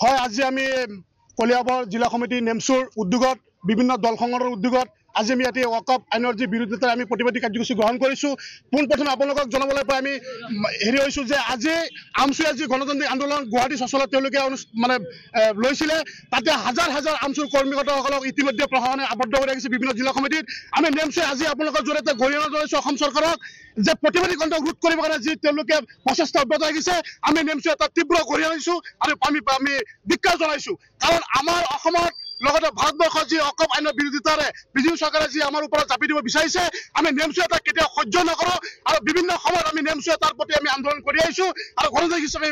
হয়, আজি আমি কলিয়াবৰ জিলা সমিতি নেমচুৰ উদ্যোগত বিভিন্ন দল সংগঠনৰ উদ্যোগত আজি আমি ইয়াতে ৱাকআপ আইনৰ যি বিৰোধিতাৰে আমি প্ৰতিবাদী কাৰ্যসূচী গ্ৰহণ কৰিছোঁ। পোনপ্ৰথমে আপোনালোকক জনাবলৈ পাই আমি হেৰি হৈছোঁ যে আজি আমচুৱে যি গণতান্ত্ৰিক আন্দোলন গুৱাহাটী চচলত তেওঁলোকে লৈছিলে, তাতে হাজাৰ হাজাৰ আমচুৰ কৰ্মীসকলক ইতিমধ্যে প্ৰশাসনে আবদ্ধ কৰি ৰাখিছে বিভিন্ন জিলা সমিতিত। আমি নেমচুৱে আজি আপোনালোকৰ জৰিয়তে গৰিহণা জনাইছোঁ অসম চৰকাৰক যে প্ৰতিবাদী কণ্ঠ ৰোধ কৰিবৰ কাৰণে যি তেওঁলোকে প্ৰচেষ্টা অব্যাহত ৰাখিছে, আমি নেমচুৱে তাত তীব্ৰ গৰিহণা দিছোঁ আৰু আমি ধিক্কাৰ জনাইছোঁ। কাৰণ আমাৰ অসমত লগতে ভাৰতবৰ্ষৰ যি ৱাকআপ আইনৰ বিৰোধিতাৰে বিজেপি চৰকাৰে যি আমাৰ ওপৰত চাপি দিব বিচাৰিছে, আমি নেমচুৱে তাক কেতিয়াও সহ্য নকৰোঁ আৰু বিভিন্ন সময়ত আমি নেমচুৱে তাৰ প্ৰতি আমি আন্দোলন কৰি আহিছোঁ আৰু গণতান্ত্ৰিক হিচাপে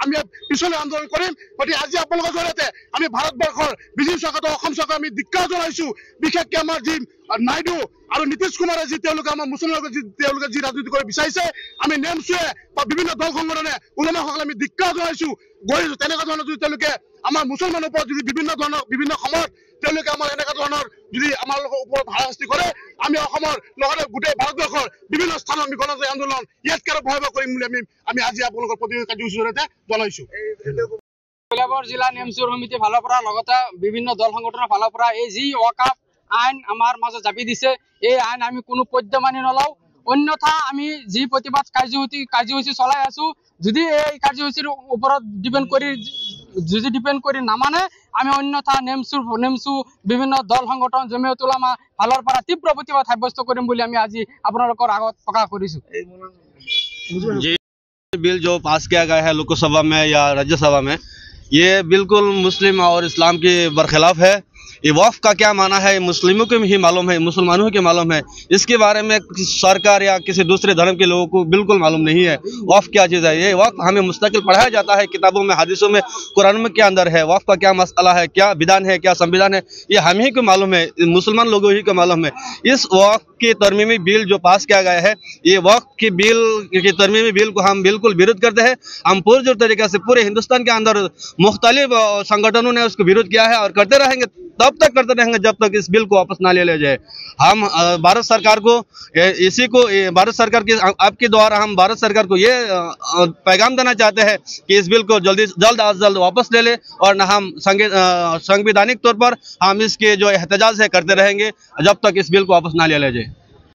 আমি পিছলৈ আন্দোলন কৰিম। গতিকে আজি আপোনালোকৰ জৰিয়তে আমি ভাৰতবৰ্ষৰ বিজেপি চৰকাৰ অসম চৰকাৰ আমি ধিক্কাৰ জনাইছোঁ। বিশেষকৈ আমাৰ যি নাইডু আৰু নীতিশ কুমাৰে যি তেওঁলোকে আমাৰ মুছলমানক তেওঁলোকে যি ৰাজনীতি কৰিব বিচাৰিছে, আমি নেমচুৱে বা বিভিন্ন দল সংগঠনে ওলমাসকলে আমি ধিক্কাৰ জনাইছোঁ। তেনেকুৱা ধৰণৰ যদি তেওঁলোকে আমাৰ মুছলমানৰ ওপৰত যদি বিভিন্ন সময়ত তেওঁলোকে আমাৰ এনেকুৱা ধৰণৰ যদি আমাৰ ওপৰত হাৰাশাস্তি কৰে, আমি অসমৰ লগতে গোটেই ভাৰতবৰ্ষৰ বিভিন্ন স্থানত আমি গণতান্ত্ৰিক আন্দোলন ইয়াতকৈ আৰু ভয়াৱহ কৰিম বুলি আমি আজি আপোনালোকৰ প্ৰতিবাদী কাৰ্যসূচীৰ জৰিয়তে জনাইছোঁ। কলিয়াবৰ জিলা নেমচুৰ সমিতিৰ ফালৰ পৰা লগতে বিভিন্ন দল সংগঠনৰ ফালৰ পৰা এই যি ৱাকআপ আইন আমাৰ মাজত জাপি দিছে, এই আইন আমি কোনো পদ্য মানি নলওঁ। অন্যথা আমি যি প্ৰতিবাদ কাৰ্যসূচী চলাই আছো, যদি এই কাৰ্যসূচীৰ ওপৰত ডিপেণ্ড কৰি নামানে, আমি অন্যথা নেমচু বিভিন্ন দল সংগঠন জমিয়ত উলামা ফালৰ পৰা তীব্ৰ প্ৰতিবাদ সাব্যস্ত কৰিম বুলি আমি আজি আপোনালোকৰ আগত প্ৰকাশ কৰিছোঁ। बिल जो पास किया गया है लोकसभा में या राज्यसभा में, ये बिल्कुल मुस्लिम और इस्लाम के बरखिलाफ है। ये वक्फ का क्या माना है मुस्लिमों को ही मालूम है, मुसलमानों को मालूम है। इसके बारे में सरकार या किसी दूसरे धर्म के लोगों को बिल्कुल मालूम नहीं है वक्फ क्या चीज़ है। ये वक्फ हमें मुस्तकिल पढ़ाया जाता है किताबों में, हदीसों में, कुरान में के अंदर है। वक्फ का क्या मसला है, क्या विधान है, क्या संविधान है, ये हम ही को मालूम है, मुसलमान लोगों ही को मालूम है। इस वक्फ के तरमीमी बिल जो पास किया गया है, ये वक्फ के बिल के तरमीमी बिल को हम बिल्कुल विरोध करते हैं। हम पूरे तरीके से पूरे हिंदुस्तान के अंदर मुख्तलिफ संगठनों ने उसको विरोध किया है और करते रहेंगे, तब तक करते रहेंगे जब तक इस बिल को वापस ना ले लिया जाए। हम भारत सरकार को भारत सरकार के आपके द्वारा हम भारत सरकार को ये पैगाम देना चाहते हैं कि इस बिल को जल्द अज जल्द वापस ले ले, और न हम संवैधानिक तौर पर हम इसके जो एहतजाज है करते रहेंगे जब तक इस बिल को वापस ना ले लिया जाए।